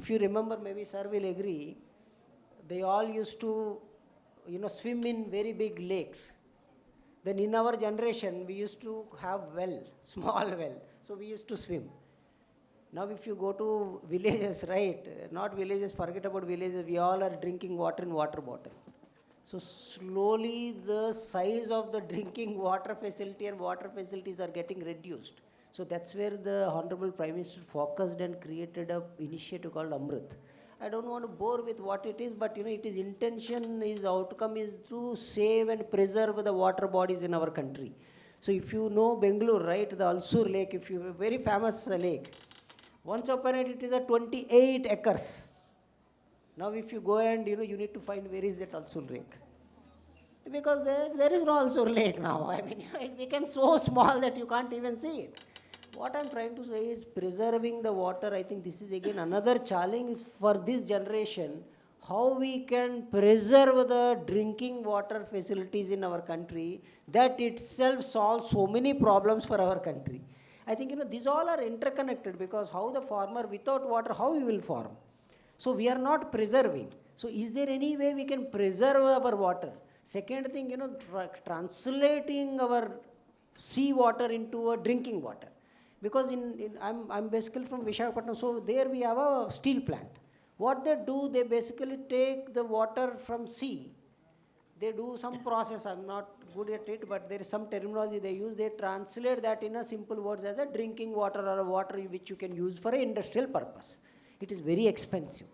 If you remember, maybe sir will agree, they all used to, swim in very big lakes. Then in our generation, we used to have well, small well. So we used to swim. Now if you go to villages, right, not villages, forget about villages, we all are drinking water in water bottle. So slowly the size of the drinking water facility and water facilities are getting reduced. So that's where the Honorable Prime Minister focused and created a initiative called Amrit. I don't want to bore with what it is, but it is intention, his outcome is to save and preserve the water bodies in our country. So if you know Bengaluru, right, the Alsur lake, if you very famous lake, once upon it is a 28 acres. Now if you go and you need to find where is that Alsur lake. Because there is no Alsur lake now. I mean, it became so small that you can't even see it. What I'm trying to say is preserving the water. I think this is again another challenge for this generation. How we can preserve the drinking water facilities in our country, that itself solves so many problems for our country. I think these all are interconnected, because how the farmer without water, how he will farm? So we are not preserving. So is there any way we can preserve our water? Second thing, translating our sea water into a drinking water. Because I'm basically from Visakhapatnam, so there we have a steel plant. What they do, they basically take the water from sea. They do some process, I'm not good at it, but there is some terminology they use. They translate that in a simple words as a drinking water or a water which you can use for an industrial purpose. It is very expensive.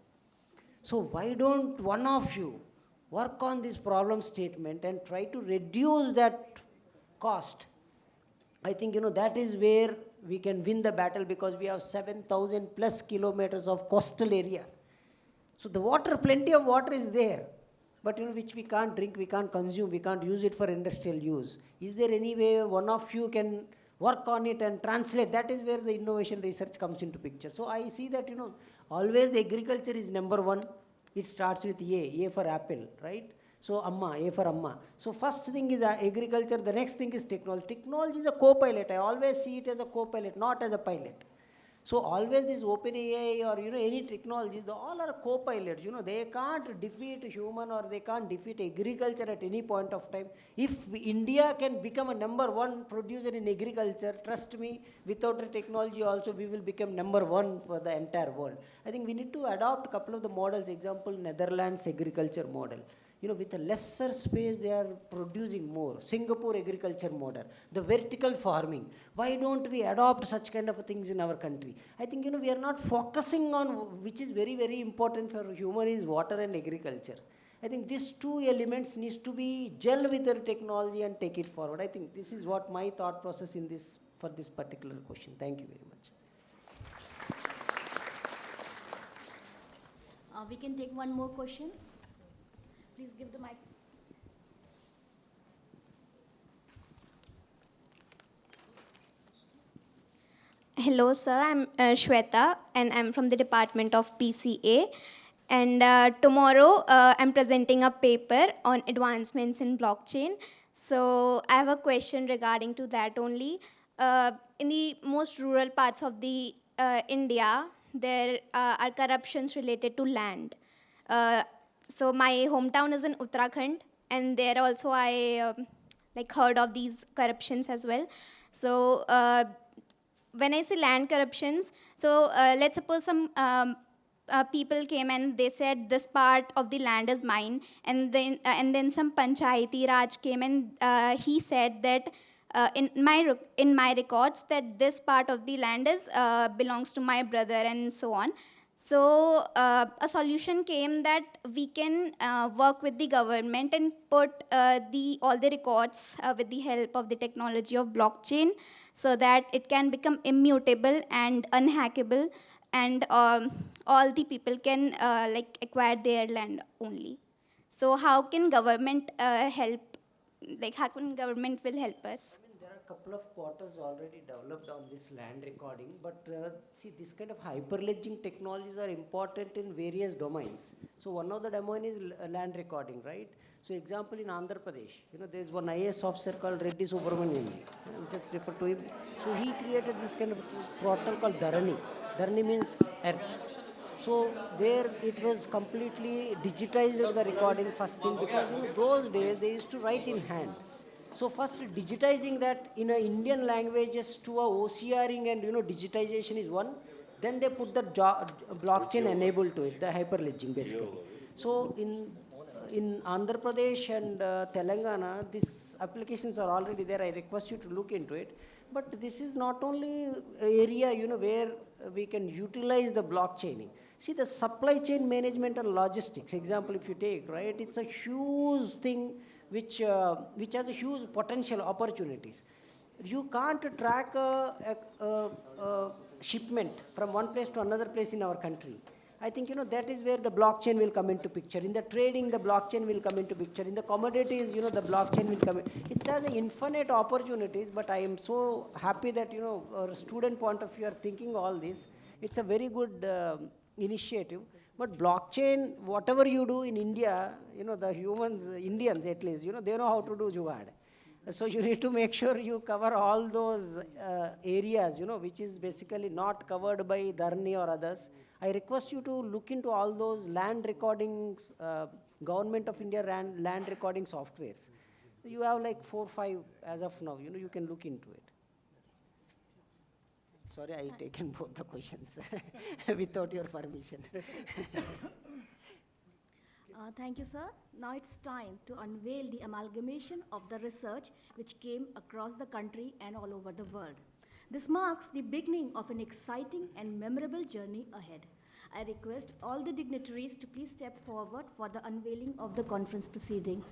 So why don't one of you work on this problem statement and try to reduce that cost? I think that is where we can win the battle, because we have 7,000 plus kilometers of coastal area. So the water, plenty of water is there, but which we can't drink, we can't consume, we can't use it for industrial use. Is there any way one of you can work on it and translate? That is where the innovation research comes into picture. So I see that always the agriculture is number one. It starts with A for apple, right? So Amma, A for Amma. So first thing is agriculture, the next thing is technology. Technology is a co-pilot. I always see it as a co-pilot, not as a pilot. So always this OpenAI or any technologies, they all are co-pilots. They can't defeat human, or they can't defeat agriculture at any point of time. If India can become a number one producer in agriculture, trust me, without the technology also we will become number one for the entire world. I think we need to adopt a couple of the models. Example, Netherlands agriculture model. With a lesser space, they are producing more. Singapore agriculture model, the vertical farming. Why don't we adopt such kind of things in our country? I think, we are not focusing on, which is very, very important for human, is water and agriculture. I think these two elements needs to be gel with their technology and take it forward. I think this is what my thought process in this, for this particular question. Thank you very much. We can take one more question. Please give the mic. Hello, sir. I'm Shweta, and I'm from the Department of PCA. And tomorrow, I'm presenting a paper on advancements in blockchain. So I have a question regarding to that only. In the most rural parts of the India, there are corruptions related to land. So my hometown is in Uttarakhand, and there also I heard of these corruptions as well. So when I say land corruptions, so let's suppose some people came and they said this part of the land is mine, and then some panchayati raj came and he said that in my records that this part of the land is belongs to my brother, and so on. So a solution came that we can work with the government and put all the records with the help of the technology of blockchain, so that it can become immutable and unhackable, and all the people can acquire their land only. So how can government help? How can government will help us? There are a couple of portals already developed on this land recording, but see, this kind of hyperledging technologies are important in various domains. So one of the domain is land recording, right? So example, in Andhra Pradesh, there is one IAS officer called Reddy Subramanian. Just refer to him. So he created this kind of portal called Dharani. Dharani means earth. So where it was completely digitized the recording first thing, because those days they used to write in hand. So first digitizing that in a Indian languages to a OCRing and digitization is one. Then they put the blockchain enabled to it, the hyperledging basically. So in Andhra Pradesh and Telangana, these applications are already there. I request you to look into it. But this is not only area where we can utilize the blockchaining. See, the supply chain management and logistics example, if you take, right, it's a huge thing which has a huge potential opportunities. You can't track a shipment from one place to another place in our country. I think that is where the blockchain will come into picture. In the trading, the blockchain will come into picture. In the commodities, the blockchain will come in. It has infinite opportunities, but I am so happy that our student point of view are thinking all this. It's a very good initiative. But blockchain, whatever you do in India, the humans, Indians at least, they know how to do jugaad. So you need to make sure you cover all those areas, which is basically not covered by Dharni or others. I request you to look into all those land recordings, Government of India land recording softwares. You have like 4, 5 as of now, you can look into it. Sorry, I taken both the questions without your permission. Thank you, sir. Now it's time to unveil the amalgamation of the research which came across the country and all over the world. This marks the beginning of an exciting and memorable journey ahead. I request all the dignitaries to please step forward for the unveiling of the conference proceeding.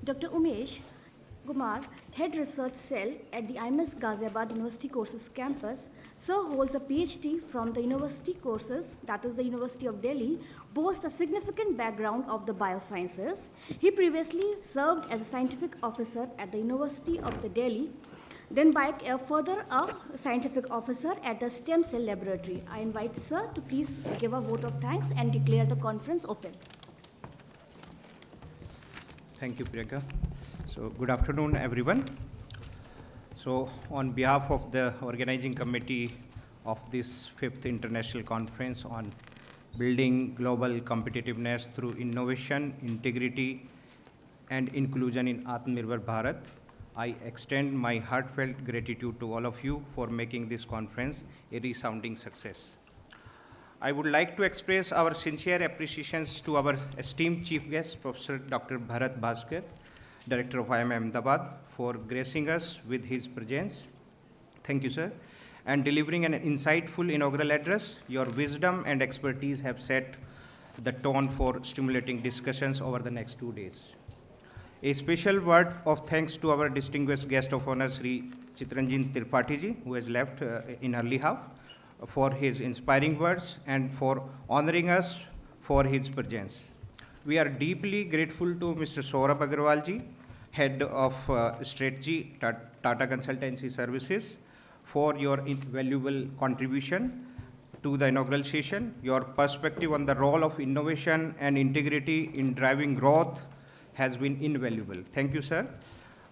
Dr. Umesh Kumar, Head Research Cell at the IIC Ghaziabad University Courses Campus, Sir holds a PhD from the University Courses, that is the University of Delhi, boasts a significant background of the biosciences. He previously served as a scientific officer at the University of the Delhi, then further a scientific officer at the Stem Cell Laboratory. I invite Sir to please give a vote of thanks and declare the conference open. Thank you, Priyanka. So, good afternoon, everyone. So, on behalf of the organizing committee of this 5th International Conference on Building Global Competitiveness through Innovation, Integrity, and Inclusion in Atmanirbhar Bharat, I extend my heartfelt gratitude to all of you for making this conference a resounding success. I would like to express our sincere appreciations to our esteemed chief guest, Professor Dr. Bharat Bhaskar, Director of IIM Ahmedabad, for gracing us with his presence. Thank you, sir. And delivering an insightful inaugural address. Your wisdom and expertise have set the tone for stimulating discussions over the next 2 days. A special word of thanks to our distinguished guest of honor, Sri Chitranjit Tripathi ji, who has left in early half, for his inspiring words and for honoring us for his presence. We are deeply grateful to Mr. Saurabh Agarwal ji, Head of Strategy, Tata Consultancy Services, for your invaluable contribution to the inaugural session. Your perspective on the role of innovation and integrity in driving growth has been invaluable. Thank you, sir.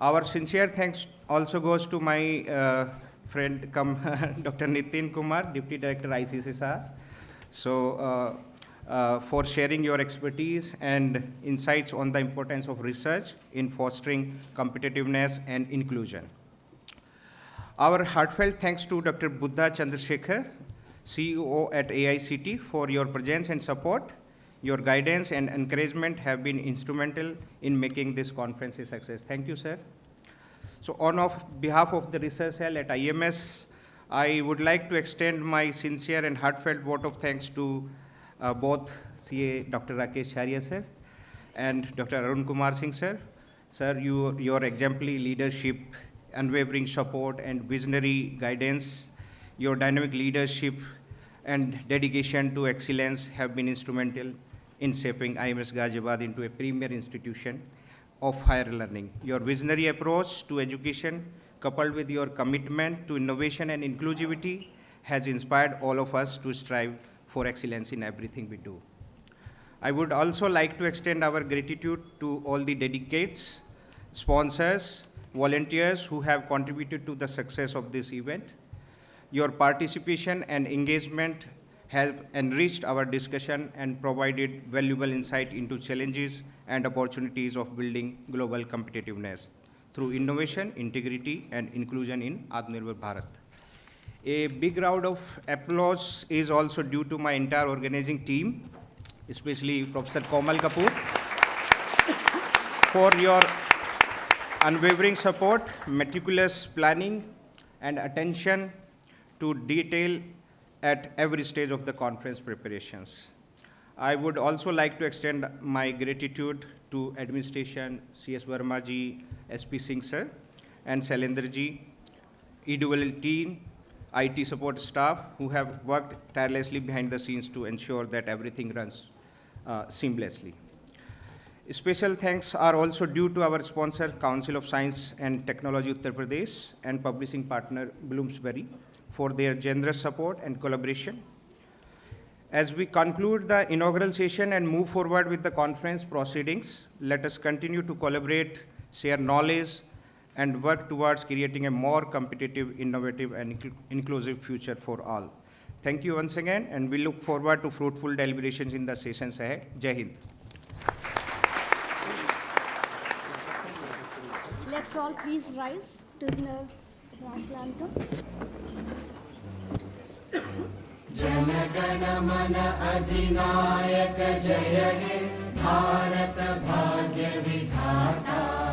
Our sincere thanks also goes to my friend Dr. Nitin Kumar, Deputy Director ICC, sir. So, for sharing your expertise and insights on the importance of research in fostering competitiveness and inclusion. Our heartfelt thanks to Dr. Buddha Chandrasekhar, CEO at IICT, for your presence and support. Your guidance and encouragement have been instrumental in making this conference a success. Thank you, sir. So on behalf of the research cell at IMS, I would like to extend my sincere and heartfelt vote of thanks to both CA Dr. Rakesh Sharia, sir, and Dr. Arun Kumar Singh, sir. Sir, your exemplary leadership, unwavering support, and visionary guidance, your dynamic leadership and dedication to excellence have been instrumental in shaping IMS Ghaziabad into a premier institution of higher learning. Your visionary approach to education, coupled with your commitment to innovation and inclusivity, has inspired all of us to strive for excellence in everything we do. I would also like to extend our gratitude to all the dedicates, sponsors, volunteers who have contributed to the success of this event. Your participation and engagement have enriched our discussion and provided valuable insight into challenges and opportunities of building global competitiveness through innovation, integrity, and inclusion in Atmanirbhar Bharat. A big round of applause is also due to my entire organizing team, especially Professor Komal Kapoor, for your unwavering support, meticulous planning, and attention to detail at every stage of the conference preparations. I would also like to extend my gratitude to administration, CS Verma ji, SP Singh sir, and Shailendra ji, EWL team, IT support staff who have worked tirelessly behind the scenes to ensure that everything runs seamlessly. Special thanks are also due to our sponsor, Council of Science and Technology Uttar Pradesh, and publishing partner, Bloomsbury, for their generous support and collaboration. As we conclude the inaugural session and move forward with the conference proceedings, let us continue to collaborate, share knowledge, and work towards creating a more competitive, innovative, and inclusive future for all. Thank you once again, and we look forward to fruitful deliberations in the sessions ahead. Jai Hind. Let's all please rise to the national anthem. जनगण मन अधिनायक जय हे भारत भाग्य विधाता